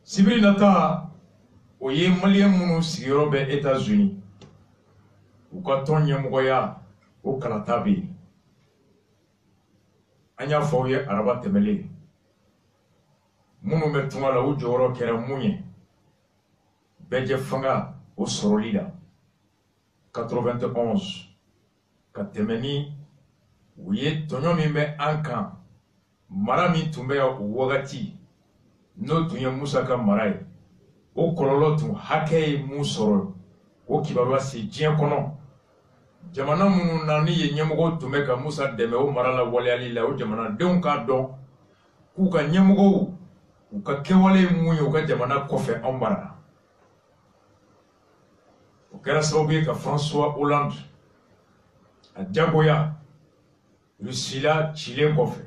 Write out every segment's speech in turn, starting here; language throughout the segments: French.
Sibiri nata o ye malien munu sigiyɔrɔ bɛ États-Unis u ka tɔn ɲɛmɔgɔya o kalata bɛ yen an y'a fɔ aw ye araba tɛmɛlen minnu bɛ tunga la u jɔyɔrɔ kɛra mun ye bɛjɛ fanga o sɔrɔli la 91 ka tɛmɛ ni u ye tɔɲɔ min bɛ an kan mara min tun bɛ o wagati n'o tun ye Musa ka mara ye o kɔlɔlɔ tun hakɛ ye mun sɔrɔ o kibaruya se diɲɛ kɔnɔ jamana minnu na ni ye ɲɛmɔgɔ tun bɛ ka Musa dɛmɛ o mara la waleyali la o jamanadenw k'a dɔn k'u ka ɲɛmɔgɔw u ka kɛwale ye mun ye u ka jamana kɔfɛ anw mara o kɛra sababu ye ka François Hollande a jagoya Russie la cilen kɔfɛ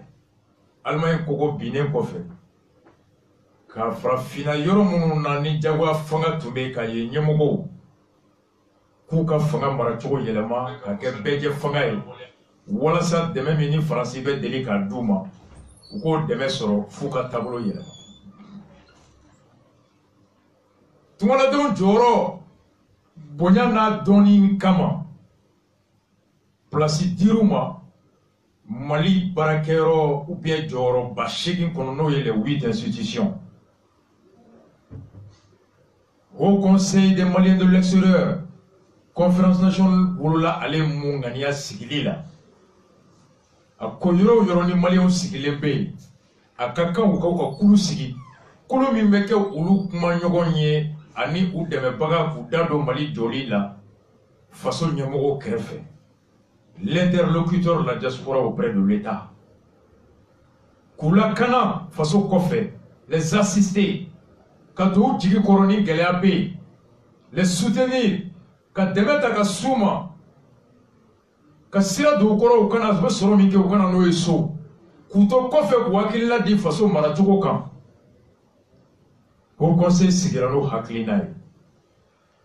Allemagne kogo binnen kɔfɛ ka farafina yɔrɔ minnu na ni jagoya fanga tun bɛ ka ye ɲɛmɔgɔw k'u ka fanga maracogo yɛlɛma ka kɛ bɛjɛ fanga ye walasa dɛmɛ min ni Faransi bɛ deli k'a d'u ma u k'o dɛmɛ sɔrɔ f'u ka taabolo yɛlɛma tungaladenw jɔyɔrɔ bonya n'a dɔɔni kama place dir'u ma Mali baarakɛyɔrɔ ou bien jɔyɔrɔ 8 kɔnɔ n'o ye les 8 institutions Haut Conseil des Maliens de l'extérieur Conférence nationale wolola ale mun ŋaniya sigili la a ko yɔrɔ o yɔrɔ ni Maliens sigilen bɛ yen a ka kan u ka kulu sigi kulu min bɛ kɛ olu kuma ɲɔgɔn ye ani u dɛmɛbaga k'u da don Mali jɔli la faso ɲɛmɔgɔw kɛrɛfɛ l'interlocuteur de la diaspora auprès de l'État k'u lakana faso kɔfɛ les assister ka to u jigi kɔrɔ ni gɛlɛya bɛ yen les soutenir ka dɛmɛ ta ka s'u ma ka sira don u kɔrɔ u kana u bɛ sɔrɔ min kɛ u kana n'o ye so k'u to kɔfɛ k'u hakilina di faso maracogo kan Haut Conseil sigira n'o hakilina ye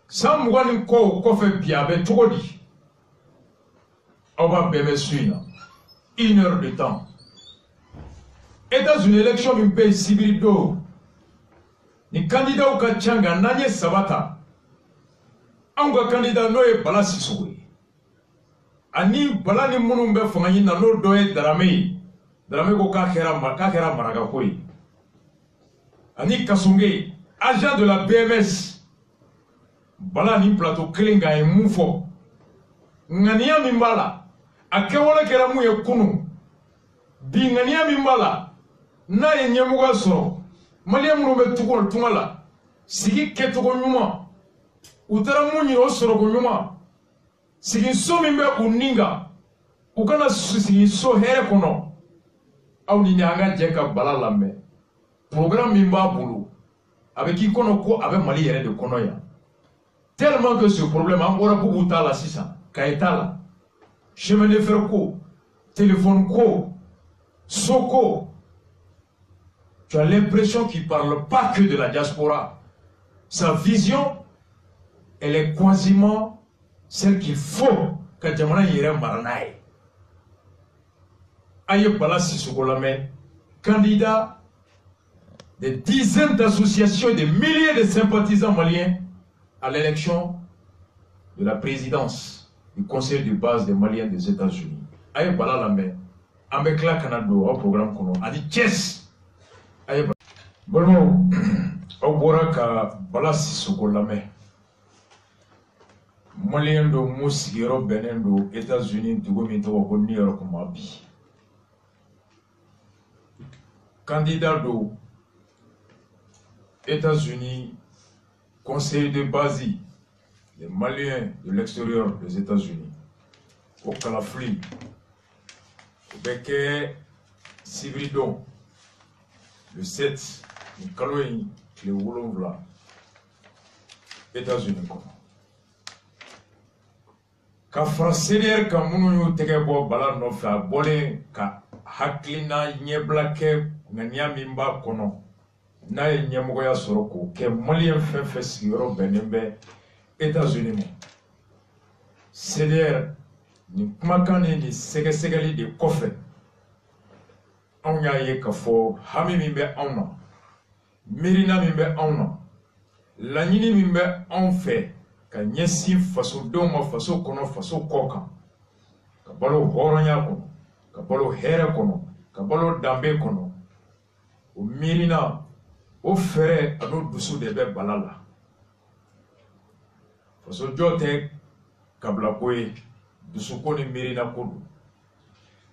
san 20 ni kɔ o kɔfɛ bi a bɛ cogo di aw b'a bɛɛ mɛn su in na 1 heure de temps États-Unis élection min bɛ yen sibiri don ni candidat ka ca nka n'an ye 3 ta an ka candidat n'o ye Bala Sissoco ye ani Bala ni minnu bɛ fanga ɲini na n'o dɔ ye Darame ye Darame ko k'a kɛra marakako ye ani Kasonge agent de la BMS Bala ni plateau kelen kan ye mun fɔ ŋaniya min b'a la a kɛwale kɛra mun ye kunun bi ŋaniya min b'a la n'a ye ɲɛmɔgɔ sɔrɔ Malien minnu bɛ tunga la sigi kɛcogo ɲuman u taara mun ɲini o sɔrɔko ɲuman sigi so min bɛ u nin kan u kana sigi so hɛrɛ kɔnɔ aw ni an ka jɛ ka Bala lamɛn programme min b'a bolo a bɛ k'i kɔnɔ ko a bɛ Mali yɛrɛ de kɔnɔ yan tellement que ce problème an bɔra bugu t'a la sisan kaye t'a la chemin de fer ko téléphone ko so ko tu as l'impression qu'il ne parle pas que de la diaspora. Sa vision, elle est quasiment celle qu'il faut que Jamana yere maranaye. Aye Bala Sissoco lamɛn, candidat des dizaines d'associations et des milliers de sympathisants maliens à l'élection de la présidence du conseil de base des Maliens des États-Unis. Aye Bala lamɛn, an bɛ tila kana don au programme kɔnɔ ani Thiès. Balimaw aw bɔra ka Bala Sissoco lamɛn Malien dɔ mun sigiyɔrɔ bɛnnen don États-Unis dugu min tɔgɔ ko New York ma bi candidat do États-Unis conseil de base des Maliens de l'extérieur des États-Unis au kalafili o bɛ kɛ sibiri don le 7 ni kalo in tile 7 États-Unis kɔnɔ ka fara CDR kan minnu y'u tɛgɛ bɔ Bala nɔfɛ a bɔlen ka hakilina ɲɛbila kɛ ŋaniya min b'a kɔnɔ n'a ye ɲɛmɔgɔya sɔrɔ k'o kɛ Malien fɛn fɛn sigiyɔrɔ bɛnnen bɛ États-Unis ma CDR ni kumakan ni sɛgɛsɛgɛli de kɔfɛ anw y'a ye k'a fɔ hami min bɛ anw na mirina min bɛ anw na laɲini min bɛ anw fɛ ka ɲɛsin fasodenw ma faso kɔnɔ faso kɔ kan ka balo hɔrɔnya kɔnɔ ka balo hɛrɛ kɔnɔ ka balo danbe kɔnɔ o mirina o fɛrɛ ani dusu de bɛ bala la fasojɔ tɛ kabila ko ye dusuko ni mirina ko don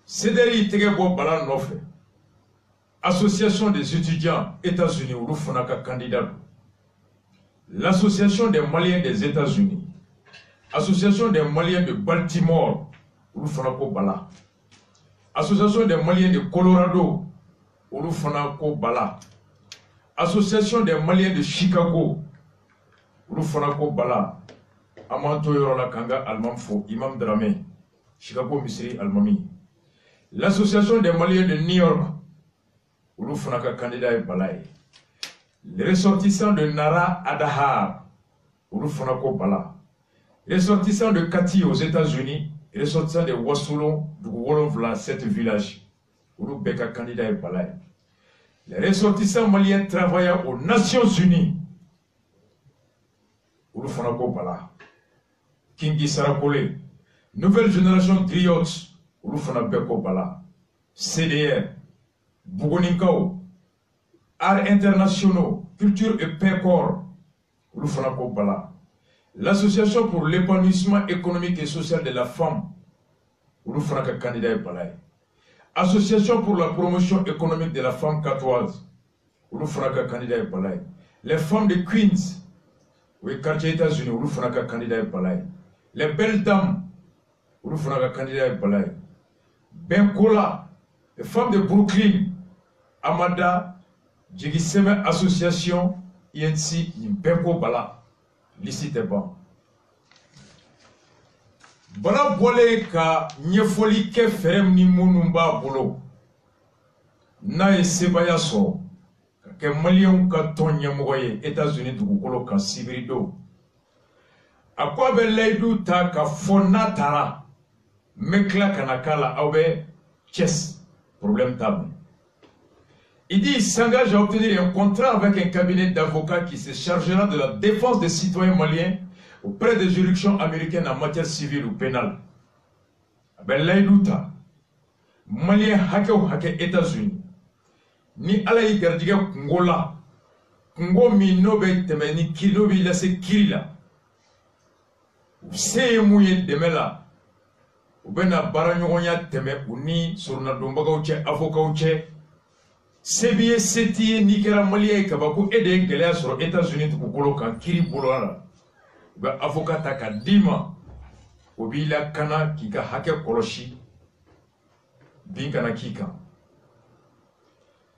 CDRI tɛgɛ bɔ bala nɔfɛ Association des étudiants États-Unis olu fana ka candidat don l'Association des Maliens des États-Unis Association des Maliens de Baltimore olu fana ko bala Association des Maliens de Colorado olu fana ko bala Association des Maliens de Chicago olu fana ko bala amanto yɔrɔ la kanga almam fo Imam Dramé Chicago Misiri almami l'Association des Maliens de New York olu fana ka candidat ye bala ye les ressortissants de Nara Adahar olu fana ko bala ressortissants de Kati aux États-Unis ressortissants de Wassoulon du Wolofla 7 villages olu bɛɛ ka candidat ye bala ye les ressortissants maliens travaillant aux Nations Unies olu fana ko bala Kingi Sarakole nouvelle génération griots olu fana bɛɛ ko bala CDR Bougoninkaw arts internationaux culture et paix corps olu fana ko bala l'association pour l'épanouissement économique et social de la femme olu fana ka candidat ye bala ye association pour la promotion économique de la femme catoise olu fana ka candidat ye bala ye les femmes de Queens oui quartier États-Unis olu fana ka candidat ye bala ye les belles dames olu fana ka candidat ye bala ye Benkola les femmes de Brooklyn Amada Jigiseme association INC Benko bala lisi tɛ ban bala bɔlen ka ɲɛfɔli kɛ fɛrɛ ni minnu b'a bolo n'a ye sebaya sɔrɔ ka kɛ maliyɛnw ka tɔn ɲɛmɔgɔ ye États-Unis dugukolo kan sibirido a ko a bɛ layidu ta ka fɔ n'a taara n bɛ tila ka na k'a la aw bɛ cɛs problème t'a bon. Il dit qu'il s'engage à obtenir un contrat avec un cabinet d'avocats qui se chargera de la défense des citoyens maliens auprès des juridictions américaines en matière civile ou pénale. Ben laïdouta, malien hake États-Unis, ni alaï gardiga Kongola, Kongo mi nobe teme ni kilo bi lase kirila. Seye mouye demela, ou bena baranyonya teme ou ni surna dombaga uche avocat uche. Sebiye setiye ni kɛra maliyɛn ye kaba ko e de ye gɛlɛya sɔrɔ États-Unis dugukolo kan kiri bolo la u bɛ avocat ta ka d'i ma o b'i lakana k'i ka hakɛ kɔlɔsi bin kana k'i kan.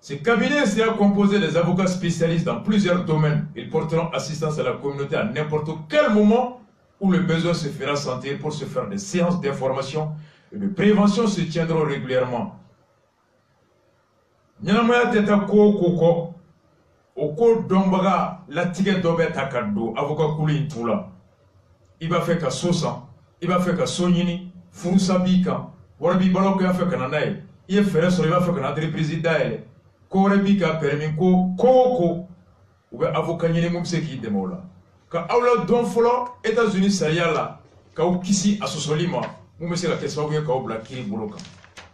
Ce cabinet sera composé des avocats spécialistes dans plusieurs domaines. Ils porteront assistance à la communauté à n'importe quel moment où le besoin se fera sentir pour se faire des séances d'information et de prévention se tiendront régulièrement. Ɲɛnamaya tɛ taa ko o ko kɔ o ko dɔnbaga latigɛ dɔ bɛ ta ka don avocat kulu in tu la i b'a fɛ ka so san i b'a fɛ ka so ɲini furusa b'i kan wari b'i balo ko i b'a fɛ ka na n'a ye i ye fɛɛrɛ sɔrɔ i b'a fɛ ka na entreprise dayɛlɛ ko wɛrɛ b'i ka permis ko o ko u bɛ avocat ɲini mun bɛ se k'i dɛmɛ o la ka aw la dɔn fɔlɔ États-Unis sariya la k'aw kisi a sɔsɔli ma mun bɛ se ka kɛ sababu ye k'aw bila kiiri bolo kan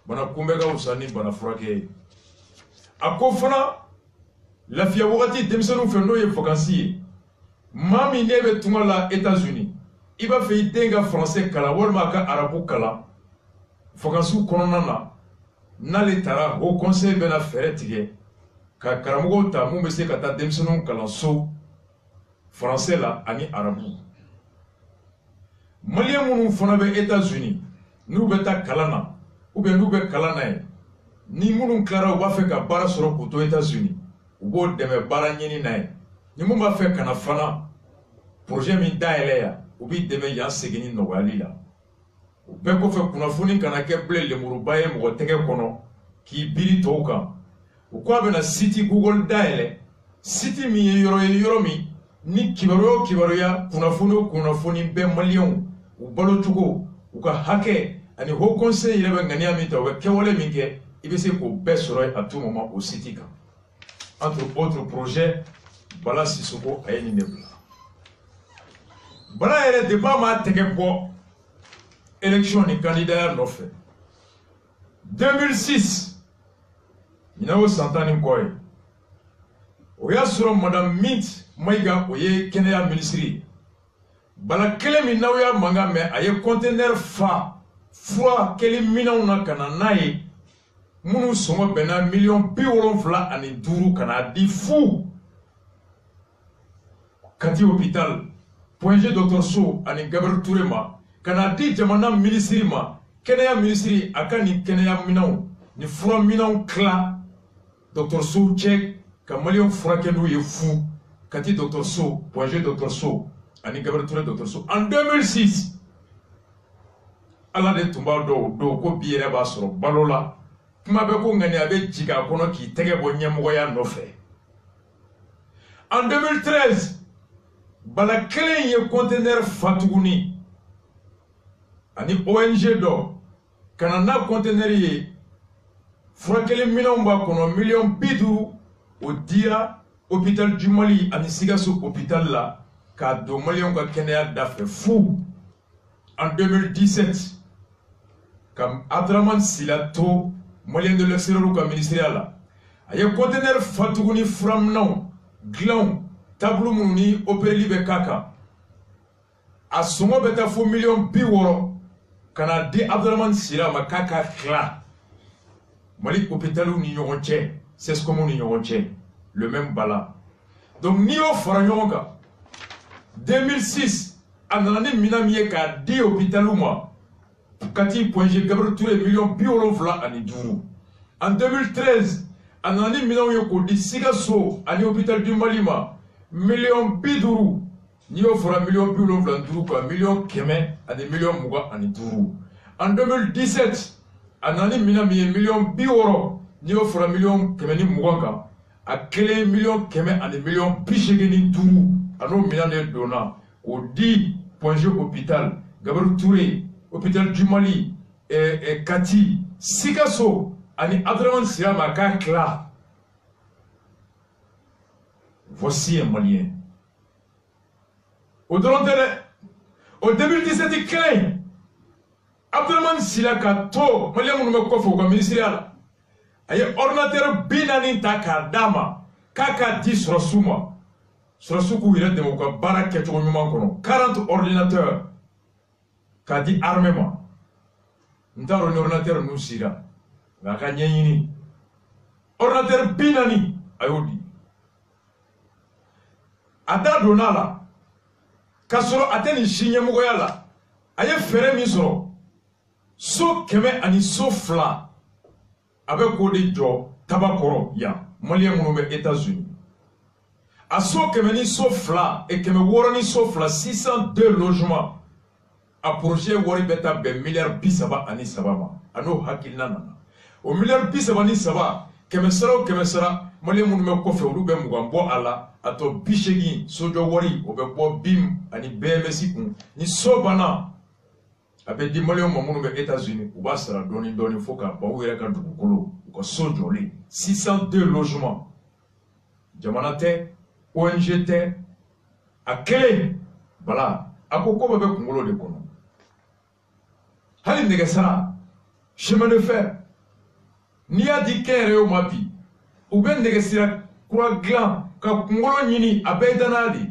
bana kunbɛ ka wusa ni bana furakɛ ye. A ko fana lafiya wagati denmisɛnninw fɛ n'o ye vacances ye maa min ne bɛ tunga la États-Unis i b'a fɛ i den ka français kalan walima a ka arabu kalan vacances kɔnɔna na n'ale taara o conseil bɛna fɛɛrɛ tigɛ ka karamɔgɔw ta mun bɛ se ka taa denmisɛnninw kalan so français la ani arabu. Maliyɛn minnu fana bɛ États-Unis n'u bɛ taa kalan na ou bien n'u bɛ kalan na ye ni minnu tilara u b'a fɛ ka baara sɔrɔ k'u to États-Unis u b'o dɛmɛ baara ɲini na ye ni mun b'a fɛ ka na fana projet min dayɛlɛ yan u b'i dɛmɛ yan seginni nɔgɔyali la o bɛɛ kɔfɛ kunnafoni kana kɛ bilen lemuruba ye mɔgɔ tɛgɛ kɔnɔ k'i biri tɔw kan u ko a bɛna site Google dayɛlɛ site min ye yɔrɔ min ni kibaruya o kibaruya kunnafoni o kunnafoni bɛɛ maliyɛnw u balo cogo u ka hakɛ ani haut conseil yɛrɛ bɛ ŋaniya min ta u bɛ kɛwale min kɛ i bɛ se k'o bɛɛ sɔrɔ à tout moment au site kan entre autres projets, Bala Sissoko a une nebla. Bala est le débat ma tekebo élection ni candidat non fait. 2006, il y a eu Santani Koye. Oya sur Madame Mint Maïga Oye Kenya Ministry. Bala kele minawya manga me aye conteneur fa froid kele minawna kana naye munu songo bena million biwolonfla ani duru kana di fou kati hôpital point G Dr So ani Gabriel Touré ma kana di jamana ministry ma Kenya ministry akani Kenya minaw ni froid minaw kla Dr So check kamalion froid kenu ye fou kati Dr So point G Dr So ani Gabriel Touré Dr So en 2006 ala de tumba do ko biere ba soro balola kuma be ko ngani abe jiga kono ki tege bo nyemogo ya nofe. En 2013 bala kelen ye conteneur fatuguni ani ONG do kana na conteneur ye furakele million ba kono million bidu o dia hôpital du Mali ani Sigasso hôpital la ka do million ka kenya dafe fou. En 2017 comme Abdraman Silato Malien de l'extérieur ou ministériel il y a un conteneur fatuguni from now glan tableau mouni opéré libe kaka a songo beta fo million biworo kana di Abdraman Sila ma kaka kla Mali hôpital ou ni yonche c'est ce qu'on ni yonche le même bala donc ni au faranyoka 2006 anani minamiye ka di hôpital ou moi Kati point G Gabriel Touré million biolonfla ani duru. En 2013, anani million yoko di Sigasso ani hôpital du Malima million biduru. Ni fera million biolonfla duru quoi million keme ani million muga ani duru. En 2017, anani million bioro ni fera million keme ni muga a kele million keme ani million bishegeni duru. Ano million de dona au 10 point G hôpital Gabriel Touré hôpital du Mali et Kati Sigasso ani Abdraman Sila maka kla. Voici un Malien. Au 2017 il craint Abdraman Sila kato Malien mon me kofo comme ministériel. Aye ordinateur binani takadama kaka 10 rosuma. Sorosuku ira demoka baraka to nyuma kono 40 ordinateurs Kadi armement. Nous avons un ordinateur nous sira. La kanyini. Ordinateur binani. Ayodi. Ada donala. Kasoro ateni shinye mugoyala. Aye fere misoro. So keme ani so fla. Avec kode jo tabakoro ya. Malien monobe États-Unis. A so keme ni so fla. Et keme woroni so fla 602 logements. A projet wari beta be milliard bisaba ani sabama ano hakilna nana o milliard bisaba ni saba kemesara mali mun me ko fe olu be mugambo ala ato bishegi sojo wari o be bo bim ani BMC kun ni sobana abe di mali mun be États-Unis o ba sara doni foka ba wera ka dugukolo ko sojo li 602 logements jamana te ONG te akele bala akoko be kungolo de kono Hali negesara, chemin de fer. Ni a dit qu'un réo mapi. Ou ben negesira kura glan, ka kungolo nyini abedanali.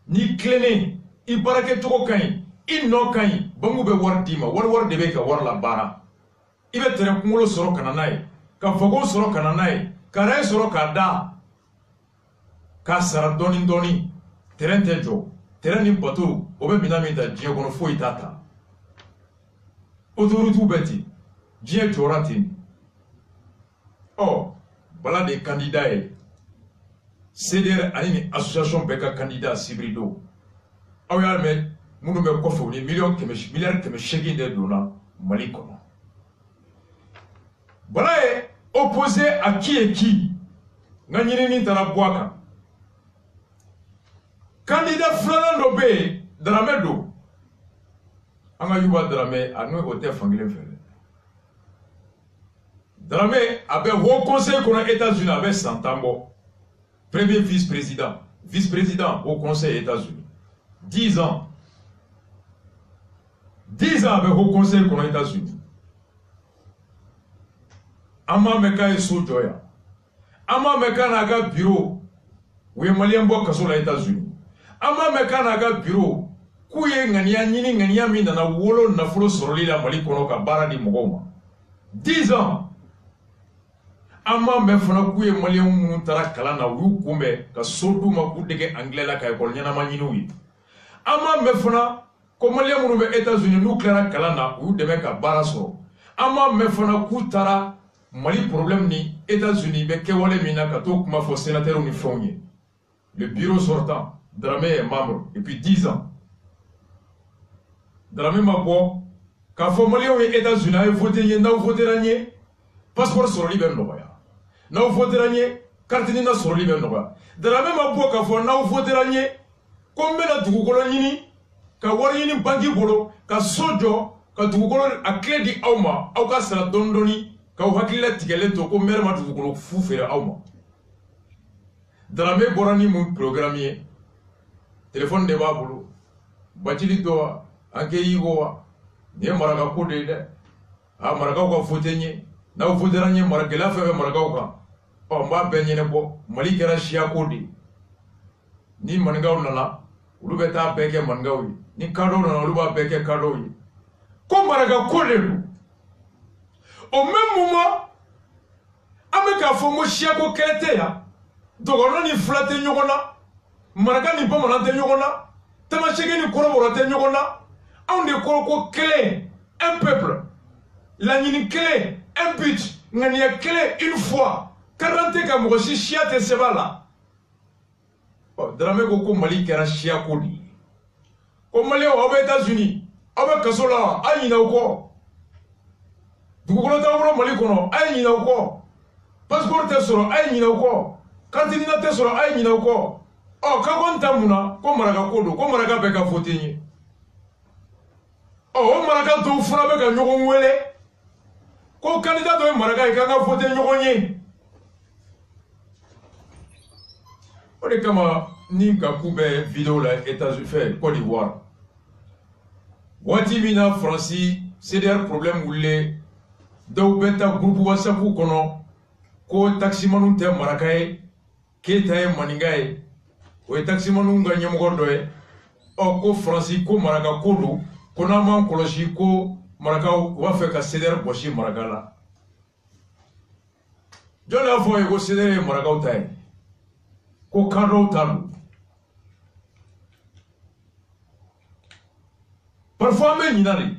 Ni klene, I barake toko kanyi, I no kanyi, bangu be war dima, war debe ka war la bara. Ibe tere kungolo soro kananaye, ka fogo soro kananaye, ka rai soro ka da. Ka sara doni, teren tejo, teren ni batu, obe minami da diegono fo itata. Autoroute beti, Dieu Joratin. Oh, voilà des candidats. C'est-à-dire, une association Beka candidat Sibrido. Ah oui, mais nous me coffrons les milliards que me chégin de dona Malikono. Voilà, opposé à qui et qui. Nanyini Tarabuaka. Candidat Flanando B. Dramedo. Anga yuba drame anu hotel fangile fere Dramé avait haut conseil qu'on a États-Unis avec Santambo. Premier vice-président. Vice-président au conseil États-Unis. 10 ans. 10 ans avec haut conseil qu'on a États-Unis. Ama meka est sous Joya. Ama meka naga bureau. Où est malien bois kaso la États-Unis. Ama meka naga bureau. Kouye ngania nini ngania mi na wolo na fulo soroli la mali kono ka bara di mogoma. 10 ans. Ama me fana kouye malien munu tara kala na wu kumbe ka sodu ma kudege anglais la ka ekol nyana ma nyinu wi. Ama me fana ko malien munu be États-Unis nu klara kala na wu deme ka bara so. Ama me fana ku tara mali problème ni États-Unis be kewale mina ka to kuma fo sénateur ni fonye. Le bureau sortant, Dramé est membre depuis 10 ans. Dramé m'a bon, quand faut malien aux États-Unis, il faut voter, n'a voté ranier, passeport sur l'hiver noya. N'a voté ranier, carte d'identité sur l'hiver noya. Dramé m'a bon, quand faut n'a voté ranier, combien de tout colonini, quand warini banki bolo, quand sojo, quand tout colon a clé di auma, au cas de la dondoni, quand on a clé la tigelle, to ko mer ma tout colon fou faire auma. Dramé borani mon programmier, téléphone de babolo, batili doa. Anke yigowa ne maraga ko de a maraga ko fotenye na foteranye maraga la fe maraga ko o mba benye ne bo mali kera shia ko de ni mangaw nana ulu beta beke mangaw ni kado nana ulu ba beke kado yi ko maraga ko de lu au même moment ameka fo mo shia ko kete ya dogono ni flate nyogona maraga ni pomo na te nyogona tama chege ni koroboro te nyogona. On est quoi clé, un peuple, la ligne clé, un but, une clé une fois, 40 comme aussi chiat et c'est là. Dramé Goko Mali qui a chia kodi. Comme Mali aux États-Unis, avec Kasola, aïe n'a quoi. Du coup, on Mali kono, aïe n'a quoi. Passeport tesoro, aïe n'a quoi. Cantina tesoro, aïe n'a quoi. Oh, quand on tamuna, comme Maraga Kodo, comme Maraga Beka Fotini. Oh, Maraga to frappe ka nyogon wele. Ko candidat do Maraga e ka voter nyogonye. On est comme ni ka kube vidéo la États-Unis fait Côte d'Ivoire. Wati mina Franci, c'est des problèmes où les do beta groupe WhatsApp kono ko taximanu te Marakae keta e maningae. O taximanu nga nyomo doe. O ko Franci ko Maraga kodo. Konaman kolosi ko marakaw wa fe ka ceder boshi maragala jona fo e ko ceder marakaw tay ko kado talu parfois me ninari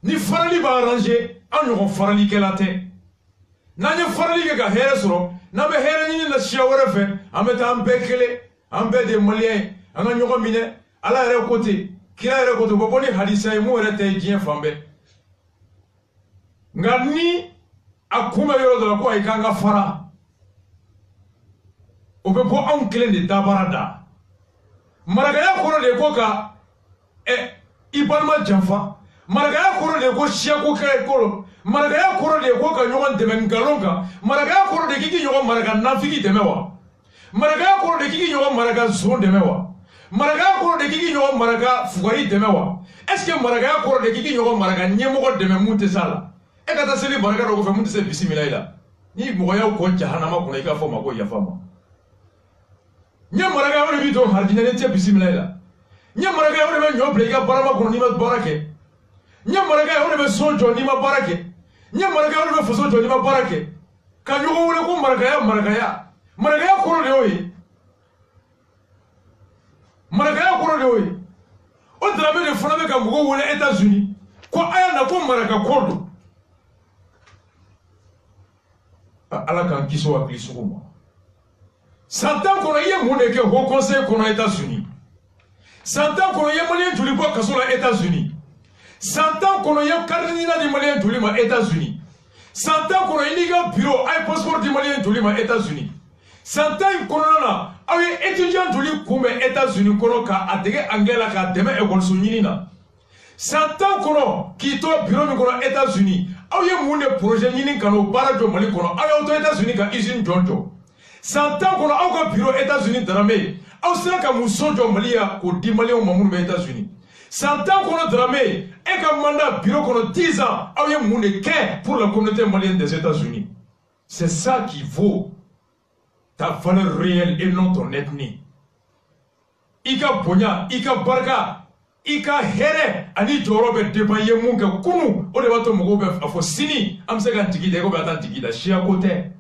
ni farali ba arranger an yo farali kelate na nya farali ga here soro na be here ni na shawara fe ameta ambekele ambe de malien an nyogo mine ala re côté kila ere ko to boni hadisa e mo ere te jien fambe ngani akuma yoro do ko ay kanga fara o be bo an kelen de dabarada maraga ya koro de ko ka ibalma janfa maraga ya koro de ko shia ko kere koro maraga ya koro de ko ka nyogon de bengalonga maraga ya koro de kiki nyogon maraga nafiki demewa maraga ya koro de kiki nyogon maraga zon demewa Maraga koro de kiki nyogo maraga fugari deme wa. Est-ce que maraga koro de kiki nyogo maraga nyemogo deme munte sala? E kata seli maraga do ko fe munte se bismillah ila. Ni moya ko jahanama ko ika fo mako ya fama. Nya maraga woni bito hardina ne te bismillah ila. Nya maraga woni be nyoble ika barama ko ni ma barake. Nya maraga woni be sojo ni ma barake. Nya maraga woni be fosojo ni ma barake. Ka nyogo woni ko maraga ya maraga ya koro de oyi. Maraga koro de oyi o drame de fana be ka mugo wole États-Unis ko aya na ko maraga kodo ala kan kiso akli suguma santan kono ye munde ke ho conseil kono États-Unis santan kono ye malien juli bo kasola États-Unis santan kono ye cardinal di malien juli ma États-Unis santan kono iniga bureau ay passeport di malien juli ma États-Unis santan kono na awe étudiant joli kumbe États-Unis kono ka adege angela ka deme école so nyinina santan kono ki to bureau mi kono États-Unis Aouye moune projet ni kano barajo Mali kono. Aouye aux États-Unis ka usine jonjo. 100 ans kono aouye bureau États-Unis dramé. Aouye sera ka mousonjo Mali ya ko 10 Mali au mamoun be États-Unis. 100 ans kono dramé. Et ka mandat bureau kono 10 ans. Aouye moune qu'un pour la communauté malienne des États-Unis. C'est ça qui vaut ta valeur réelle et non ton ethnie. Ika bonya, ika barka. Ika here ani jorobe debaye munke kunu o de bato mogobe afo sini amse kan tigi de go batan tigi da shia kote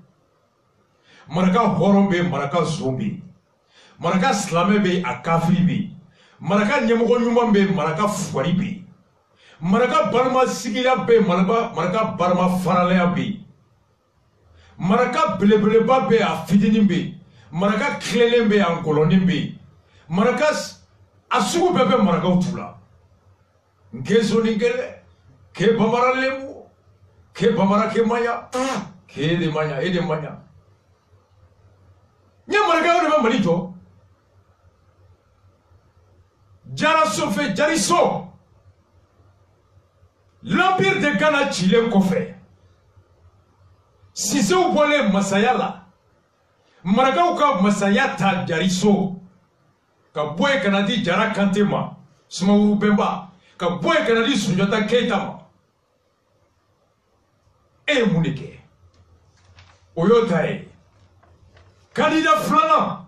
maraka horombe maraka zombi maraka slame be akafri be maraka nyemogo nyuma be maraka fuari be maraka barma sigila be maraka barma farale be maraka belebele ba be afidini be maraka klele be ankoloni be maraka asugu bebe maraka utula ngezo ningele ke bamara lemu ke bamara ke maya ke de maya ede maya nya maraka o de malito jara sofe jariso l'empire de Ghana chile kofe si se ou bole masayala maraka uka masayata jariso ka boy kanadi jara kantema suma urubemba ka boy kanadi Sunjata Keita ma munike oyotae kandidat flana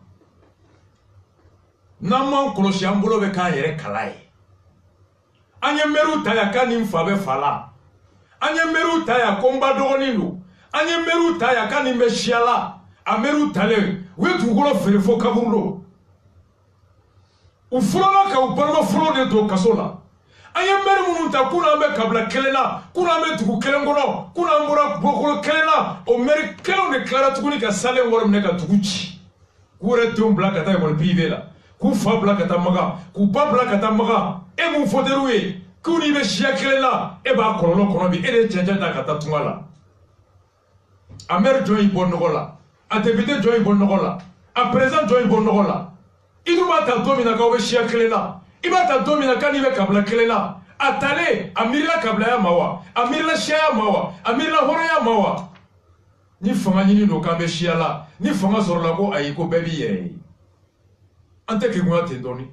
namman kolosi an bolo be kan yɛrɛ kala ye an ye mɛriw ta ya kan nin fa bɛ fala an ye mɛriw ta ya ko n ba dɔgɔnin don an ye mɛriw ta ya kan nin bɛ siyala a mɛriw talen u ye dugukolo feere fo kaburu don u furala ka u balima furu de to kaso la an ye mɛri minnu ta kunna an bɛ kabila kelen na kunna an bɛ dugu kelen kɔnɔ kunna an bɔra bɔkolo kelen na o mɛri kelenw de tilara tuguni ka salen wari minɛ ka dugu ci k'u yɛrɛ denw bila ka taa ekɔli privé la k'u fa bila ka taa maga k'u ba bila ka taa maga e mun fɔtɛriw ye k'u n'i bɛ siya kelen na e b'a kɔlɔlɔ kɔnɔ bi e de ye cɛncɛn ta ka taa tunga la a mɛri jɔn y'i bɔ nɔgɔ la a député jɔn y'i bɔ nɔgɔ la a président jɔn y'i bɔ nɔgɔ la i dun b'a ta don min na k'aw bɛ siya kelen na i b'a ta don min na k'a n'i bɛ kabila kelen na a talen a miirila kabilaya ma wa a miirila siyaya ma wa a miirila hɔrɔnya ma wa ni fanga ɲini don k'an bɛ siya la ni fanga sɔrɔla ko ayi ko bɛɛ b'i yɛrɛ ye an tɛ kegunya ten dɔɔni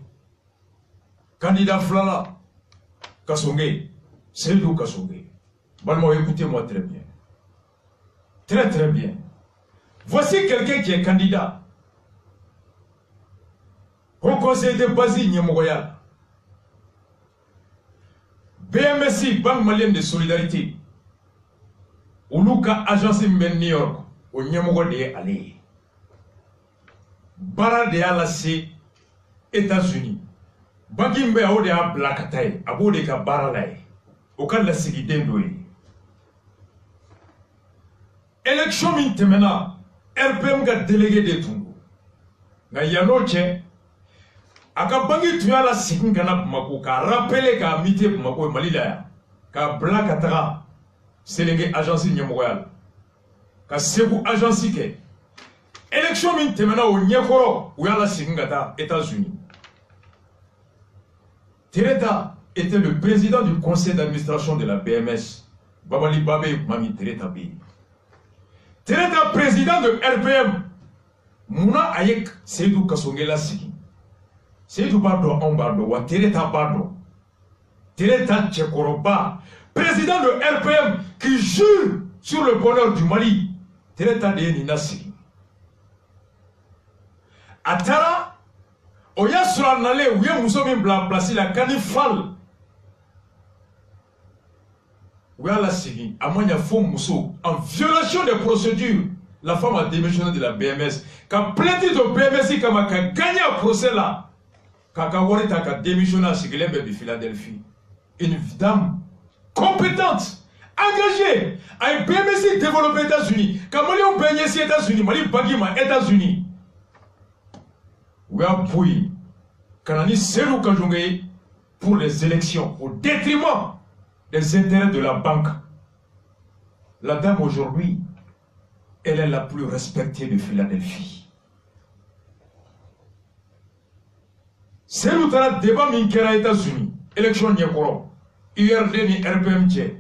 candidat filala Kasonge Seydou Kasonge balimaw écoutez-moi très bien très bien voici quelqu'un qui est candidat au conseil de Bazi Nyemogoya BMSI Banque Malienne de Solidarité Oluka agence New York au Nyemogo de aller bara de ala se États-Unis Banque Mbe a de a blakataye abo de ka bara la ye o ka lasigi den do ye élection min tɛmɛna RPM ka délégué de tun nka yan'o cɛ a ka banque tun y'a la segin ka na Bamako k'a rappeler k'a mité Bamako Mali la yan k'a bila ka taga Selenge agence ɲɛmɔgɔya la ka Segu agence kɛ élection min tɛmɛna o ɲɛkɔrɔ u y'a la segin ka taa États-Unis. Tereta était le président du conseil d'administration de la BMS. Babali Babé Mami Tereta B. Tereta président de RPM. Mouna Ayek Seydou Kasonge la sigi. Seydou Bardo Ambardo wa Tereta Bardo. Tereta Tchekoroba, président de RPM qui jure sur le bonheur du Mali. Tereta de Nina sigi. Atara Oya sura nale ouye muso min bla place la kanifal. Ouya la sigi amanya fo muso en violation des procédures. La femme a démissionné de la BMS. Ka plainte de BMS kama ka gagné un procès là. Kaka wari ta ka démissionné à Sigelembe de Philadelphie. Une dame compétente, engagée, a BMS développé aux États-Unis. Quand Mali on baigné aux États-Unis, Mali bagima États-Unis. Oui, Kanani Serou Kajunge pour les élections au détriment des intérêts de la banque. La dame aujourd'hui, elle est la plus respectée de Philadelphie. Serou Tara débat Minkera États-Unis, élection Nyekoro, URD ni RPMJ.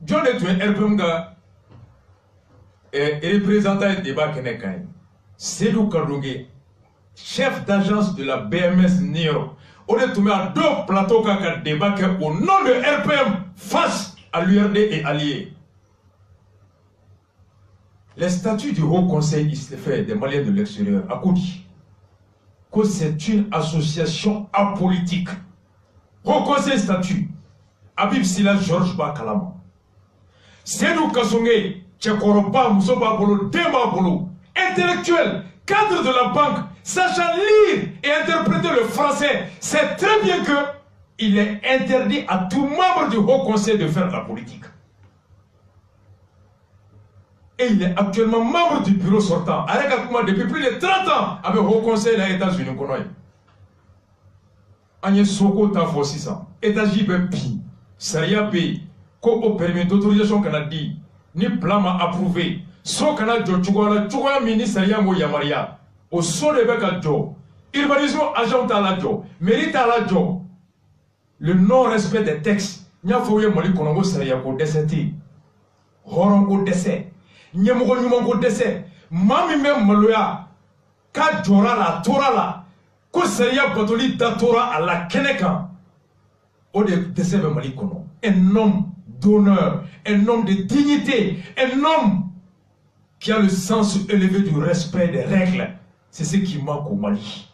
John est un RPM et représentant du débat Kenekai. Seydou Kardongé, chef d'agence de la BMS Niro. On est tombé à 2 plateaux qui ont débat au nom de RPM face à l'URD et alliés. Les statuts du Haut Conseil des Maliens de l'extérieur a dit que c'est une association apolitique. Haut Conseil statut, Habib Sila Georges Bakalama. Seydou Kassongé, Tchekoroba Moussoba Bolo, Demba Bolo, intellectuel, cadre de la banque, sachant lire et interpréter le français, c'est très bien qu'il est interdit à tout membre du Haut Conseil de faire la politique. Et il est actuellement membre du bureau sortant, depuis plus de 30 ans avec le Haut Conseil des États-Unis. Agnès Soko Tafo 600, États-Unis, Saria P, ko permis d'autorisation canadienne, ni plan approuvé, so kana jo Chouga ministre Saria Mo Yamaria, au son de Beka Jo, urbanisme agent à la Jo, mérite à la Jo, le non-respect des textes, n'y a fouillé Mali Konongo Saria ko décété, Horongo décès, Nyamogo Nyumongo décès, Mami même Maloya, Ka Jora la Tora la, ko Saria Batoli Datora à la Keneka, au décès de Mali Kono, un homme d'honneur, un homme de dignité, un homme qui a le sens élevé du respect des règles. C'est ce qui manque au Mali.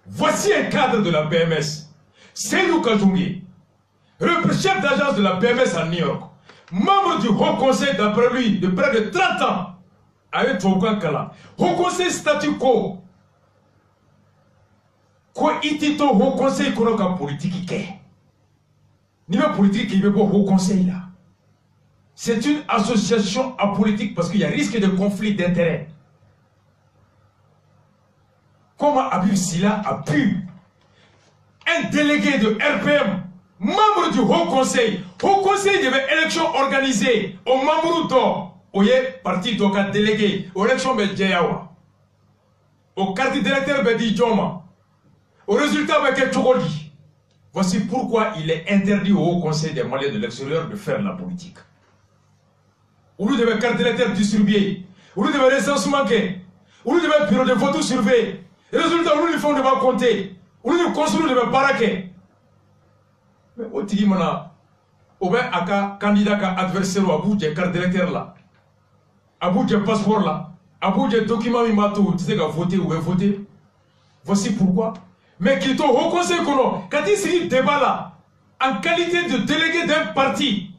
Voici un cadre de la BMS. Seydou Kazungi, chef d'agence de la BMS à New York, membre du Haut Conseil d'après lui de près de 30 ans, avec Tchoukan Kala. Haut Conseil statut quo. Ko itito Haut Conseil konoka politique ke. Niveau politique qui veut pour Haut Conseil là. C'est une association apolitique parce qu'il y a risque de conflit d'intérêts. Comment Habib Sila a pu, un délégué de RPM, membre du Haut Conseil devait élection organisée au Mamourouto, au parti d'Oka délégué, aux élections de Djayawa, au quartier directeur Bedi Djoma, au résultat de Tchogoli. Voici pourquoi il est interdit au Haut Conseil des Maliens de l'extérieur de faire la politique. Où nous devons carte d'électeur distribuer, où nous devons recensement, où nous devons bureau de photos surveiller, les résultats où nous font devant compter, où nous devons construire devant paraquer. Mais au Tigimana, au ben aka candidat ka adversaire ou abou de carte d'électeur là, abou de passeport là, abou de document mimato, tu sais qu'à voter ou à voter. Voici pourquoi. Mais qui est au Conseil Kono, quand il s'agit de débat là, en qualité de délégué d'un parti,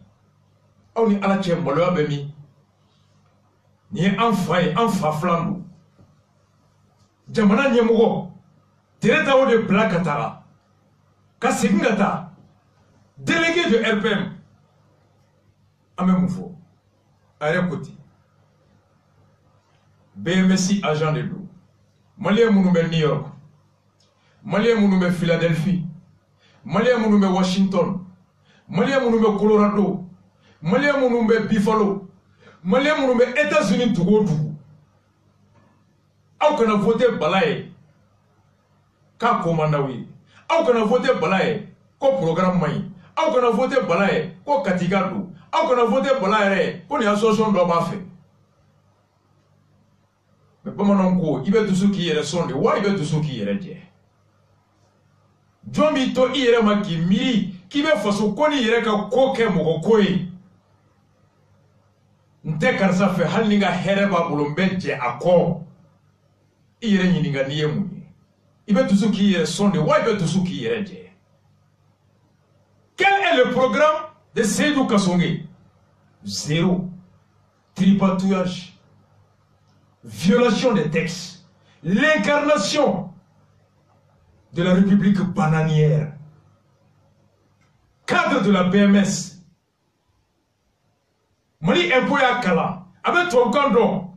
on est à la tienne, on l'a mis. Ni en flambeau. Jamana Nyemogo, Teretao de Blakatara, Kassingata, délégué de RPM, Amemoufo, Arekoti, BMSI agent de l'eau, Malien Mounoumé New York, Malien Mounoumé Philadelphie, Malien Mounoumé Washington, Malien Mounoumé Colorado, Malien Mounoumé Buffalo, Malien Mounoumé États-Unis Tougoudou. Aw kana voté balaye ka komandawi. Aw kana voté balaye ko programme mai. Aw kana voté balaye ko katigadu. Aw kana voté balaye ko ni association do ba fait. Mais bamanan ko ibe tout ce qui est sonde wa ibe tout ce qui est dje. Jombi to ire ma ki miri ki be faso ko ni ire ka ko ke mo ko yi. Nte karsa fe halninga hereba bulumbeje akko. Il veut tout ce qui est sonde, il veut tout ce qui est dit. Quel est le programme de Seydou Kassongé? Zéro. Tripatouillage. Violation des textes. L'incarnation de la République bananière. Cadre de la BMS. Mali Impoya Kala. Avec ton candon.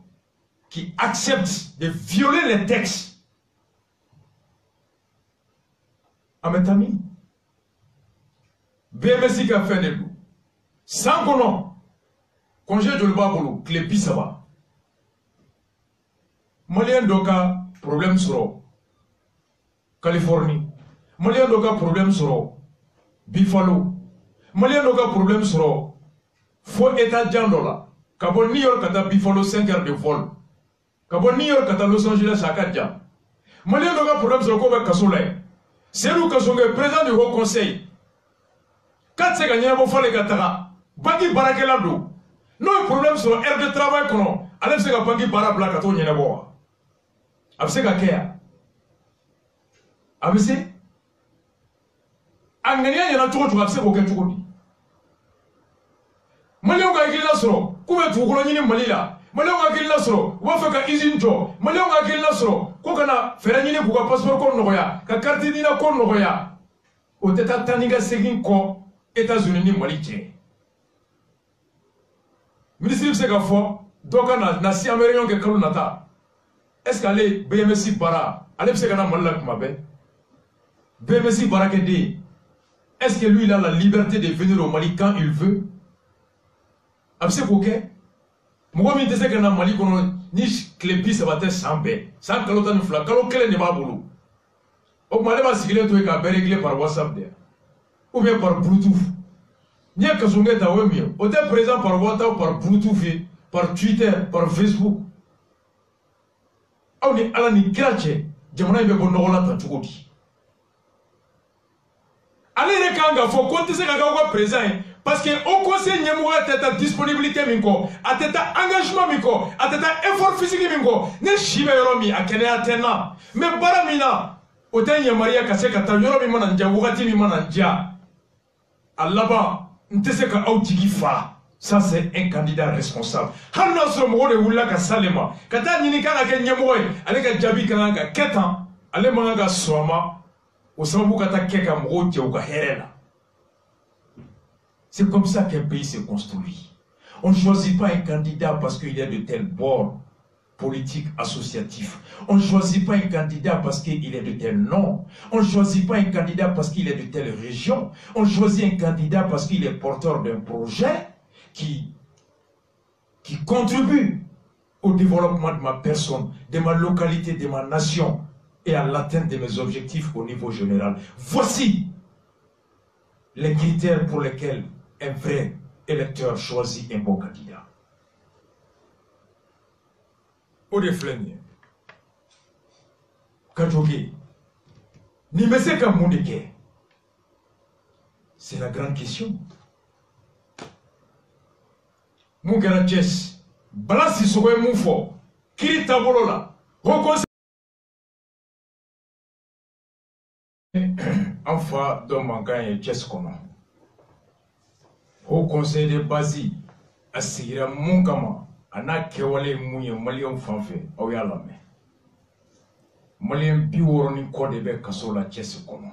Qui accepte de violer les textes. Ametami. BMSI qui a fait des loups. Sans qu'on ait congé de l'Obabolo, Clépi ça va. Malien doka problème sur Californie. Malien doka problème sur Buffalo. Malien doka problème sur faut état djandola. Kabo New York kata bifolo 5 heures de vol. Kabo New York kata Los Angeles à djam. Malien doga problème sur le kobe kasoulay. C'est nous qui sommes président du Haut Conseil. Quand c'est gagné, il faut les gâteaux. Bangi barakelado. Non problème sur l'air de travail qu'on a. Allez c'est que bangi barabla kato nyene boa. Abse ka kea. Abse. Angania yana tuko tu abse ko ke tuko di. Malien ga ikila soro. Kube tu ko nyini malila. Malien ga ikila soro. Wa fa ka izin jo. Malien ga ikila soro. Ko kana fera nyini ku ka passeport ko nogoya. Ka carte d'identité ko nogoya. O teta taninga segin ko États-Unis ni Mali tche. Ministre de Segafo, doka na si américain que kalu nata. Est-ce qu'allez BMC bara, allez se kana Mali kuma be. BMC bara ke de. Est-ce que lui il a la liberté de venir au Mali quand il veut? Abse koke. Moi mi tese kana Mali kono ni klepi ça va te sambe. Sans kalota ni fla, kalo kele ne ba bulu. O Mali ba sigile to e ka régler par WhatsApp de. Ou bien par Bluetooth. N'y a que son gars au mieux. Au temps présent par WhatsApp, par Bluetooth, par Twitter, par Facebook. On est à la nigrache. Jamana ibe bonola tanchukoti. Allez les kanga faut compter ce que présent parce que au conseil n'y a pas de disponibilité minko, à tête engagement minko, à tête effort physique minko. Ne chibe yoromi à kene atena. Mais baramina. Au temps y a Maria Kassé kata yoromi mananja, wugati mi mananja. Là-bas, ça c'est un candidat responsable. Hanna so mo de wula ka salema. Kata nyini kana ke nyemoy, ale ka jabi kana ka ketan, ale manga soma, o sababu kata keka mo je ka herela. C'est comme ça qu'un pays se construit. On ne choisit pas un candidat parce qu'il est de tel bord politique associatif. On ne choisit pas un candidat parce qu'il est de tel nom. On ne choisit pas un candidat parce qu'il est de telle région. On choisit un candidat parce qu'il est porteur d'un projet qui contribue au développement de ma personne, de ma localité, de ma nation et à l'atteinte de mes objectifs au niveau général. Voici les critères pour lesquels un vrai électeur choisit un bon candidat. Au déflenye Kajoge ni mese ka mondeke, c'est la grande question. Mon grand chess balasi sokoy mufo kiri tabolola reconnaît enfin dans mangan chess kono au conseil de basi asigira mungama ana kewale munye malien fanfe o yalla me malien bi woroni ko de be kasola chess kono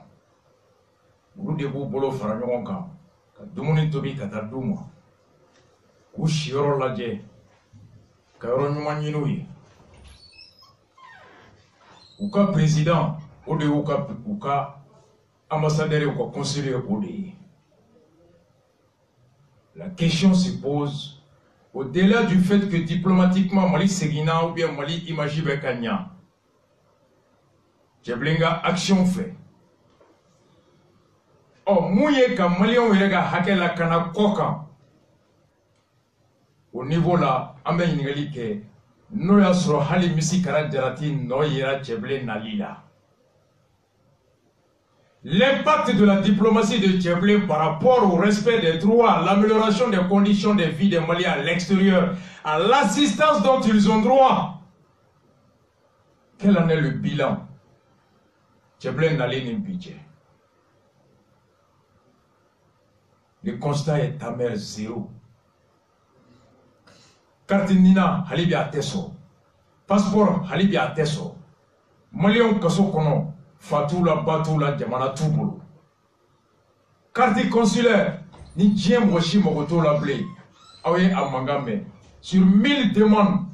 ulu de bu bolo fara nyon kan ka dumuni tobi ka ta duma ku shioro laje ka ro nyuma nyinuyi uka président o de uka ambassadeur ou conseiller o de. La question se pose au-delà du fait que diplomatiquement Mali Seguina ou bien Mali Imajibe Kanya, Djeblinga action fait. Oh, mouye ka Malion Wirega Hakela Kana Koka. Au niveau là, Ambe Ningalike, Noya Sro Hali Misi Kara Derati Noyera Djeblin Nalila. L'impact de la diplomatie de Djeblin par rapport au respect des droits, l'amélioration des conditions de vie des Maliens à l'extérieur, à l'assistance dont ils ont droit. Quel en est le bilan? Djeblin n'allait ni budget. Le constat est amer zéro. Carte Nina, Halibi Ateso. Passeport, Halibi Ateso. Malion Kaso Kono. Fatoula, Batoula, Djamana Touboulou. Carte consulaire, ni Djem Roshi Mogoto la blé. Aouye Amangame. Sur 1000 demandes,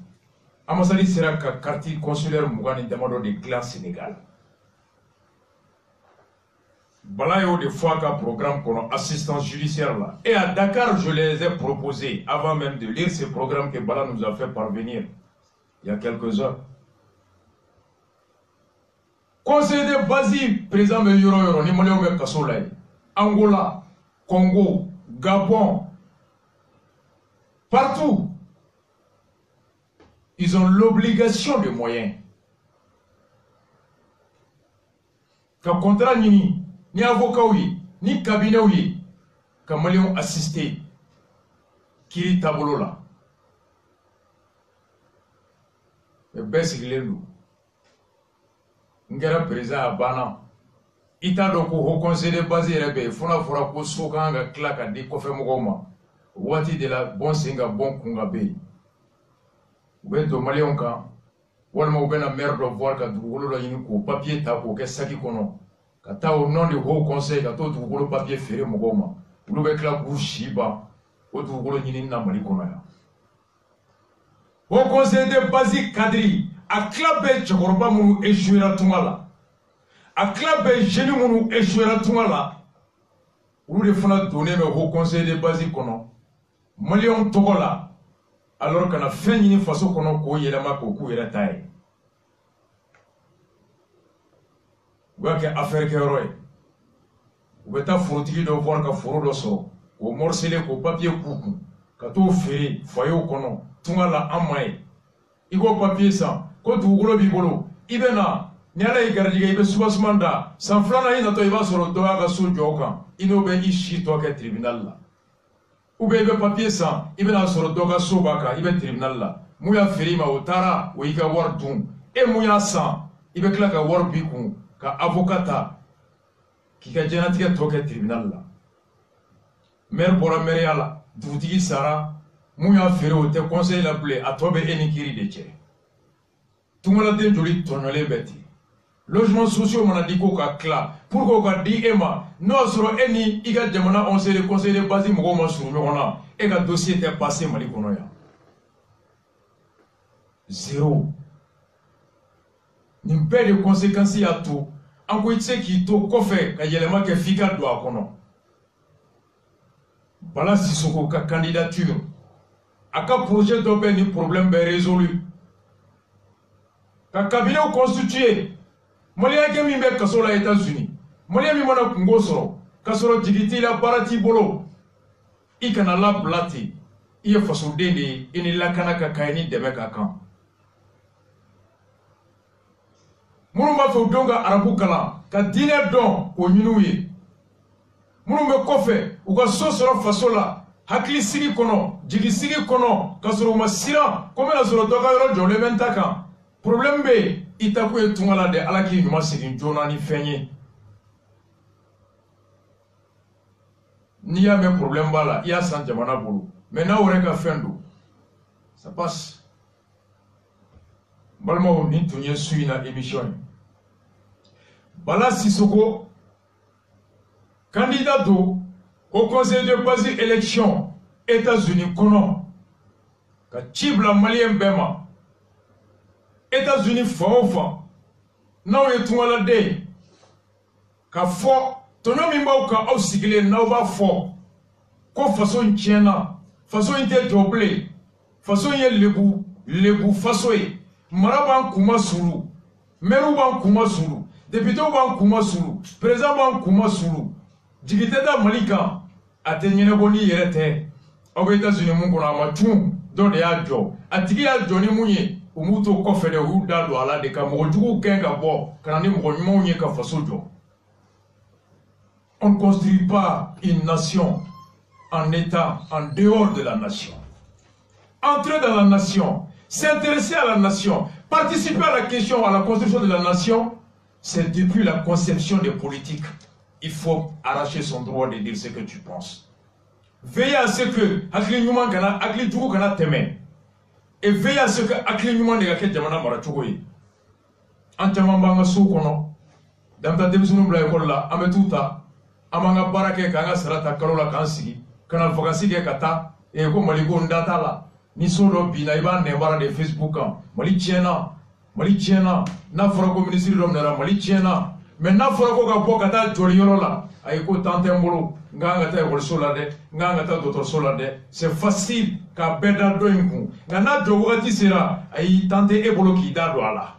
Amassali sera carte consulaire Mougani demande de glace Sénégal. Balayo de fois qu'un programme qu'on a assistance judiciaire là. Et à Dakar, je les ai proposés avant même de lire ce programme que Bala nous a fait parvenir il y a quelques heures. Conseil de Basi, président de Yoro, ni Malio Kasolai, Angola, Congo, Gabon, Partout, ils ont l'obligation de moyens. Quand contrat ni avocat ni cabinet quand Maliens assisté, qui tableau là. Le best il est nous. Ngara président à Bana. Ita do ko Haut Conseil de base rebe fona fora ko soka nga klaka di ko fe mogoma. Wati de la bon singa bon kunga be. Weto Maliens ka walma ubena maire de voir ka dugolo la yini ko papier ta ko ke saki kono. Kata au nom du Haut Conseil ka to dugolo papier feré mogoma. Ulu be kla bu shiba o dugolo yini na mali kono ya. Haut Conseil de base cadri a club chokoroba munu échouera tungala. A club jeune munu échouera tungala. Ulu de fana donné me Haut Conseil de base kono. Maliens togola. Alors qu'on a fait une façon qu'on a couillé la main pour la taille. Vous avez affaire qui est roi. Vous avez frotté de voir qu'à foro d'osso, au morcelé, au papier coucou, qu'à tout ferré, foyer au conon, tout la amaï. Il go papier ça, quand vous voulez bibolo, ibena, nyala igardiga ibe subasmanda, sans flana ina to iba sur le doigt à sous joka, inobe ishi to ke tribunal là. Ou bien il papier ça, il va sur le doga sobaka, il va tribunal là. Mouya ferima au tara, ou il va voir tout. Et mouya sang, il va claquer voir bikou, ka avocata, qui a déjà été toqué tribunal là. Mère Bora Meriala, Doutigi Sara, mouya ferro, te conseille la plaie, à toi et Nikiri de Tché. Tout le monde a joli tonnelet bêti. Logement social, on a dit qu'on a cla. Pour qu'on a dit Emma, nous sur Eni, il y a des gens on s'est le conseil de base, mon sur le Mona, et le dossier était passé Malikonoya. Zéro. Une belle conséquence à tout. En quoi c'est qui t'a coffé, quand il y a les gens qui figent doit connaître. Voilà si son candidature. À quel projet d'obé ni problème résolu. Quand cabinet constitué. Maliens qui m'y mettent aux États-Unis. Maliens qui m'ont Kungosoro. Kasoro Tigiti la Barati Bolo. I kana la blati. I est façon d'aider. Il la kanaka kaini de mekakan. Mounuma fait donga arabu kala. Ka dîner don au Ninouye. Mounuma kofe. Ou ka sosoro fasola. Hakli sigi kono. Jigi sigi kono. Kasoro ma sira. Comme la zoro doga yoro jole mentaka. Problème B. Itaku et Tungala de Alaki Numa Sidi Jonani Feigné. N'y a même problème là, il y a Santiamana Boulou. Maintenant, on a fait un dos. Ça passe. Balmo ni tunye suit na émission. Bala Sissoko, candidat au conseil de base élection États-Unis Kono. Ka Chibla Malien Bema. États-Unis font non et tout la dé ka fo tono mi mbaw ka au sigile na ba fo ko façon tiena façon inte doublé façon ye lebu façon e maraban kuma sulu meru ban kuma sulu député ban kuma sulu président ban kuma sulu digité da malika atenyene boni yerete au États-Unis mun ko na ma tun do de ya jo atigi ya jo ni munye Umuto kofede huda do ala de ka mojugu kenga bo kanani mgonyo nye ka fasojo. On ne construit pas une nation en étant en dehors de la nation. Entrer dans la nation, s'intéresser à la nation, participer à la question, à la construction de la nation, c'est depuis la conception des politiques. Il faut arracher son droit de dire ce que tu penses. Veillez à ce que Akli Nyuman kana Akli Djougou kana teme. Et veillez à ce que Aklinyuma ne gake jamana mara chogoyi. Antamambanga soukono. Damta debisunu bla ekola ametuta. Amanga barake kanga sarata kalola kansigi. Kana vakansi ke kata. E ko maligo ndata la. Ni solo bina iba nebara de Facebook. Mali tiena. Na fora ko ministre romnera mali tiena. Mais na fora ko ka bo kata joli yoro la. Ay ko tante mbolo. Nganga ta ekol solade. Nganga ta docteur solade. C'est facile. Ka beda doinku ngana jowati sera ay tante ebolo ki da do ala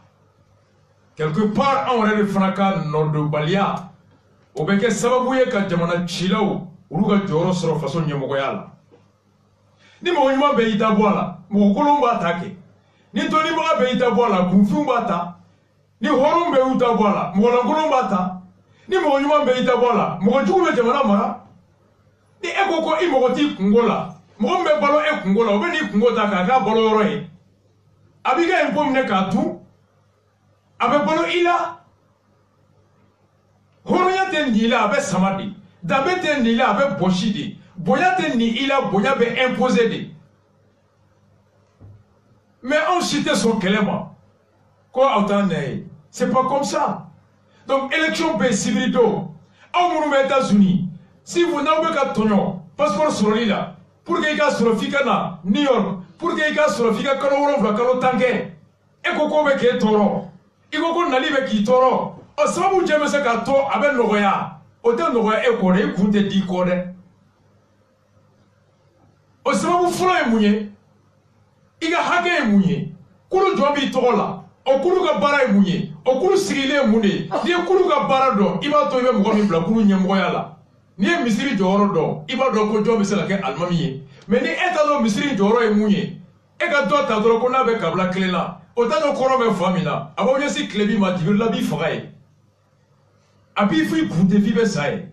quelque part en rede franaka nordo balia obeke sababu ye ka jamana chilaw uruga joro soro façon nyemogo yala ni mɔgɔ ɲuman bɛɛ y'i ta bɔ a la mɔgɔ kolon b'a ta kɛ ni dɔnnibaga bɛɛ y'i ta bɔ a la kunfinw b'a ta ni hɔrɔnw bɛɛ y'u ta bɔ a la mɔgɔ lankolon b'a ta ni mɔgɔ ɲuman bɛɛ y'i ta bɔ a la mɔgɔ jugu bɛ jamana mara ni e ko ko i mɔgɔ t'i kungo la mɔgɔ min bɛ balo e kungo la o bɛ n'i kungo ta k'a k'a balo yɔrɔ ye a b'i ka impôt minɛ k'a dun a bɛ balo i la hɔrɔnya tɛ nin i la a bɛ sama de danbe tɛ nin i la a bɛ bɔsi de bonya tɛ nin i la bonya bɛ imposer de mais anw si tɛ sɔn kɛlɛ ma ko aw t'an nɛ ye c'est pas comme ça donc élection bɛ yen sibiri don aw minnu bɛ États-Unis si vous n'aw bɛ ka tɔɲɔ passeport sɔrɔli la pour que i ka sɔrɔ f'i ka na New York pour que i ka sɔrɔ f'i ka kalo 7 kalo 10 kɛ e ko k'o bɛ k'e tɔɔrɔ i ko ko nali bɛ k'i tɔɔrɔ o sababu jɛ bɛ se k'a to a bɛ nɔgɔya o tɛ nɔgɔya e kɔ dɛ i kun tɛ di kɔ dɛ o sababu fɔlɔ ye mun ye i ka hakɛ ye mun ye kulu jɔn b'i tɔgɔ la o kulu ka baara ye mun ye o kulu sigilen ye mun de ye n'i ye kulu ka baara dɔn i b'a to i bɛ mɔgɔ min bila kulu ɲɛmɔgɔya la n'i ye misiri jɔyɔrɔ dɔn i b'a dɔn ko jɔn bɛ se ka kɛ alimami ye mais ni e t'a dɔn misiri jɔyɔrɔ ye mun ye e ka dɔ ta dɔrɔn ko n'a bɛ kabila kelen na o t'a dɔn kɔrɔ bɛ fa min na a b'aw ɲɛsin tile min ma Jibirila b'i faga ye a b'i fo i bunte f'i bɛ sa ye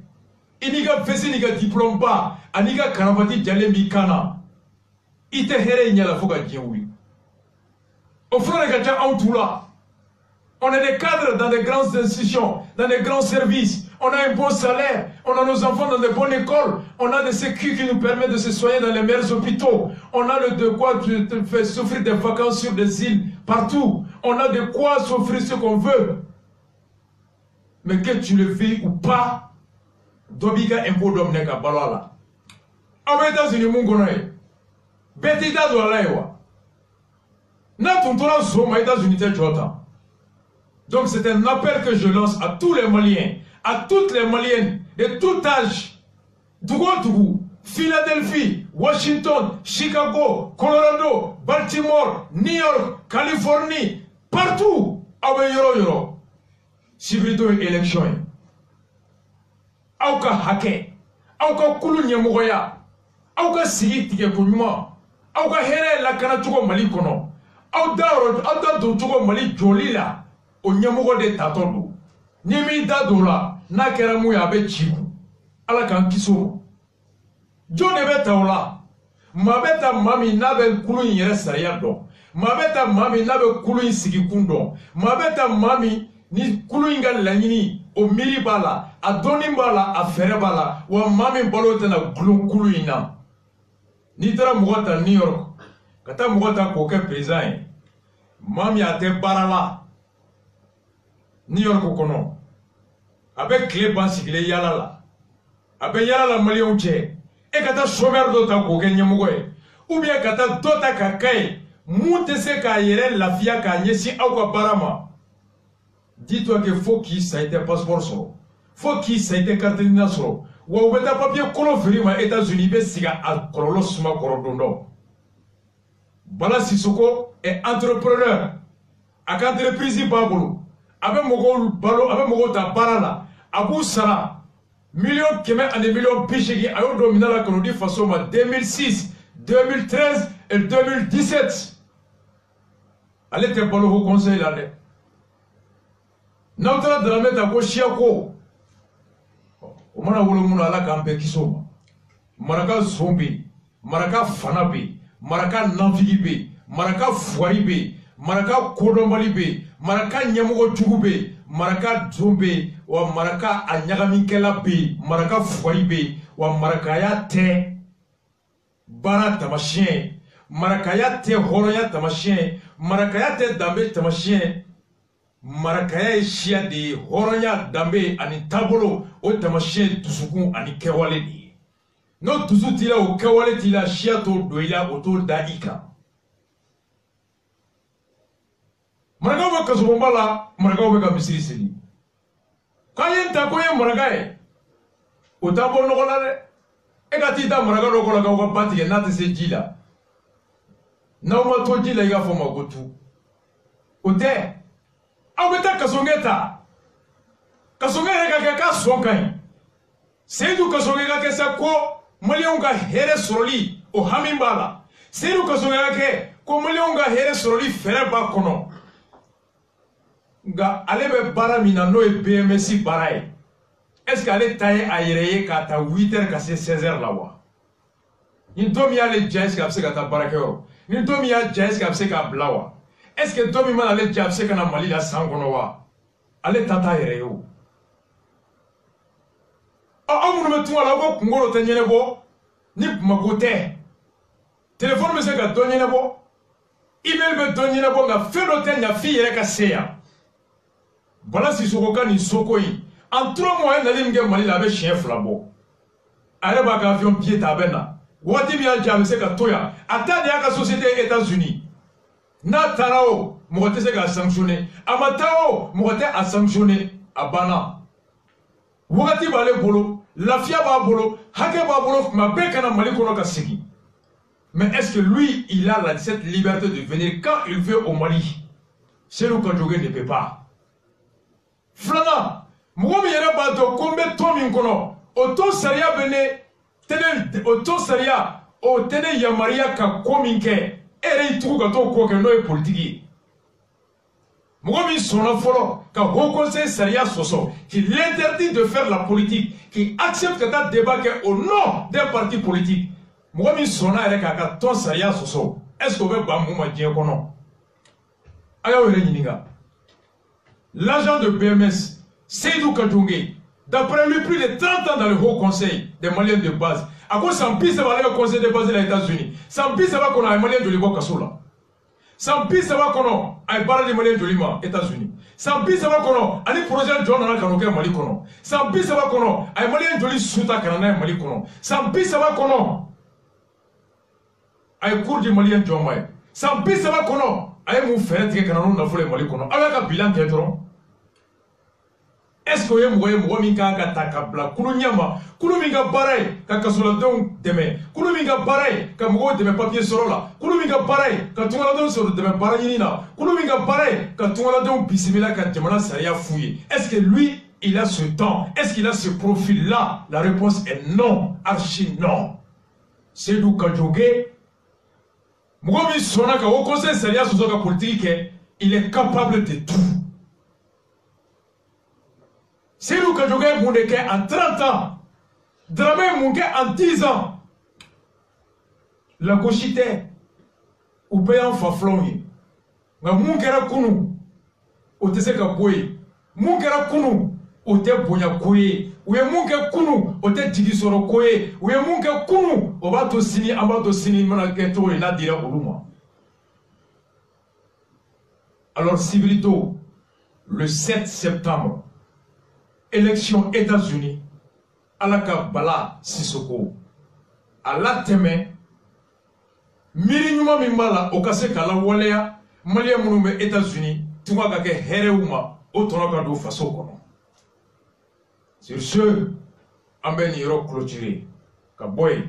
i n'i ka vesti n'i ka diplôme ba ani ka karavati jalen b'i kan na i tɛ hɛrɛ in ɲɛ la fo ka diɲɛ wuli o fura de ka ca anw tu la on est des cadres dans des grandes institutions dans des grands services on a un bon salaire on a nos enfants dans de bonnes écoles on a des sécu qui nous permettent de se soigner dans les meilleurs hôpitaux on a de quoi te faire souffrir des vacances sur des îles partout on a de quoi s'offrir ce qu'on veut mais que tu le veuilles ou pas dɔ b'i ka impôt dɔ minɛ ka balo a la aw bɛ États-Unis mun kɔnɔ ye bɛɛ t'i da don a la ye wa n'a tun tora so ma États-Unis tɛ jɔ tan donc c'est un appel que je lance à tous les Maliens à toutes les Maliennes de tout âge dugu o dugu Philadelphie Washington Chicago Colorado Baltimore New York Californie partout aw bɛ yɔrɔ o yɔrɔ sibiri don ye élection ye aw ka hakɛ aw ka kulu ɲɛmɔgɔya aw ka sigi tigɛko ɲuman aw ka hɛrɛ lakana cogo Mali kɔnɔ aw da don cogo Mali jɔli la o ɲɛmɔgɔ de tatɔ don n'i m'i da don o la n'a kɛra mun ye a bɛ ci kun ala k'an kisi o ma jɔn de bɛ ta o la maa bɛ ta maa min n'a bɛ kulu in yɛrɛ sariya dɔn maa bɛ ta maa min n'a bɛ kulu in sigi kun dɔn maa bɛ ta maa min ni kulu in ka laɲini o miiri b'a la a dɔnni b'a la a fɛrɛ b'a la wa maa min balo tɛna gulon kulu in na n'i taara mɔgɔ ta New York ka taa mɔgɔ ta k'o kɛ président ye maa min a tɛ baara la New York kɔnɔ a bɛ tile ban sigilen yala la a bɛ yala la maliyɛnw cɛ e ka taa chômeur dɔ ta k'o kɛ ɲɛmɔgɔ ye ou bien ka taa dɔ ta ka k'a ye mun tɛ se k'a yɛrɛ lafiya k'a ɲɛsin aw ka baara ma dis-toi que faut k'i sa i tɛ passeport sɔrɔ faut k'i sa i tɛ carte d'identité sɔrɔ wa u bɛ taa papier kolon feere ma États-Unis i bɛ sigi a kɔlɔlɔ suma kɔrɔ don dɔ Bala Sissoko est entrepreneur a ka entreprise b'a bolo a bɛ mɔgɔw balo a bɛ mɔgɔw ta baara la a b'u sara miliyɔn 100 ani miliyɔn 80 a y'o don minɛ la ka n'o di faso ma 2006 2013 et 2017 ale tɛ balo Haut Conseil la dɛ n'aw taara Daramɛ ta ko siyako o mana wolo mun na ala k'an bɛɛ kisi o ma maraka zon bɛ yen maraka fana bɛ yen maraka nanfigi bɛ yen maraka fuwari bɛ yen maraka kodɔnbali bɛ yen maraka ɲɛmɔgɔ jugu bɛ yen maraka zon bɛ yen wa maraka a ɲagaminkɛla bɛ yen maraka fuwari bɛ yen wa marakaya tɛ baara tamasiyɛn marakaya tɛ hɔrɔnya tamasiyɛn marakaya tɛ danbe tamasiyɛn marakaya ye siya de ye hɔrɔnya danbe ani taabolo o tamasiyɛn dusukun ani kɛwale de ye n'o dusu t'i la o kɛwale t'i la siya t'o don i la o t'o da i kan marakaw bɛ kasobonba la marakaw bɛ ka misiri seli k'an ye n ta ko n ye maraka ye o t'a bɔ nɔgɔ la dɛ e ka t'i da maraka dɔ kɔ la k'aw ka ba tigɛ n'a tɛ se ji la n'aw ma to ji la i k'a fɔ ma ko tu o tɛ aw bɛ taa kasonkɛ ta kasonkɛ yɛrɛ ka kɛ k'a sɔn ka ɲi Seydou Kasonkɛ ka kɛ sa ko maliyɛnw ka hɛrɛ sɔrɔli o hami bala Seydou Kassoga ke ko million ga here soroli fere ba kono nga ale be bara mina no e BMC bara est-ce que ale taye a yereye ka ta 8h ka 16h la wa ni domi ale jais ka se ka ta barakeo ni domi ya jais ka se ka blawa est-ce que domi man ale jab se kana Mali la sangono wa ale tata yereyo amunu me tuwa la ko kungolo te nyene bo ni magote téléphone me se ka do nyene bo email be do nyene bo nga fedo te nya fi yere ka seya bala Sissoko ka ni soko yi en 3 mois na limge Mali la be chien flabo ale ba ka avion pied ta bena wati bi al jam se ka toya atade ya ka société États-Unis na tarao mogote se ka sanctionner amatao mogote a sanctionner abana wakati bale bolo lafia ba bolo hake ba bolo ma be kana Mali kono ka sigi. Mais est-ce que lui il a cette liberté de venir quand il veut au Mali? Seydou Kadjoge ne peut pas. Flana mogomi yere ba do kombe to min kono auto saria bene tene auto saria o tene yamaria ka kominke ere itu ka to ko ke no e politique mogomi sona folo ka Haut Conseil saria soso qui l'interdit de faire la politique, qui accepte que ta débat au nom d'un parti politique mogomi sona ere ka to saria soso est-ce que be ba mu ma dien kono ayo ere nyinga. L'agent de BMS, Seydou Kadjoge, d'après lui, plus de 30 ans dans le Haut Conseil des Maliens de base. À cause sans pire, ça va aller au Conseil de base des États-Unis. Sans pire, ça va qu'on a un Malien de l'Ivoire Kassola. Sans pire, ça va qu'on a un barrage de Maliens de l'Ivoire, États-Unis. Sans pire, ça va qu'on a un projet de John Nana Kanoke Mali Kono. Sans pire, ça va qu'on a un Malien de l'Issouta Kanana Mali Kono. Sans pire, ça va qu'on a un cours du Malien de John Maye. Sans pire, ça va qu'on a un moufet qui est Kanano Nafole Mali Kono. Avec un bilan qui est trop. Est-ce que vous avez minga takabla kulunyama kuluminga baray ka kasoladon deme kuluminga baray ka mugo deme papier sorola kuluminga baray ka tungaladon soro deme barayinina kuluminga baray ka tungaladon bisimila ka jamana saria fouiller? Est-ce que lui il a ce temps? Est-ce qu'il a ce profil là? La réponse est non, archi non. Seydou Kadjoge mugo mi sona ka Haut Conseil saria soso ka politique, il est capable de tout. Seydou Kadjoge Moundeke en 30 ans, Dramé Moundeke en 10 ans. La gauchité, ou payant faflongi. Nga Moundkera Kounou, ou te seka boye. Moundkera Kounou, ou te bonya koye. Ou ye Moundke Kounou, ou te digisoro koye. Ou ye Moundke Kounou, ou va to sini, amba to sini, mana keto et la dire Oulouma. Alors, Sibrito, le 7 septembre, élection États-Unis, Alaka Bala Sissoko, à la teme, Mirinyuma Mimbala, Okase Kala Walea, Malia Mounoumé États-Unis, Tumagake Hereuma, Otonakado Faso. Sur ce, Amben Hiro clôturé, Kaboy.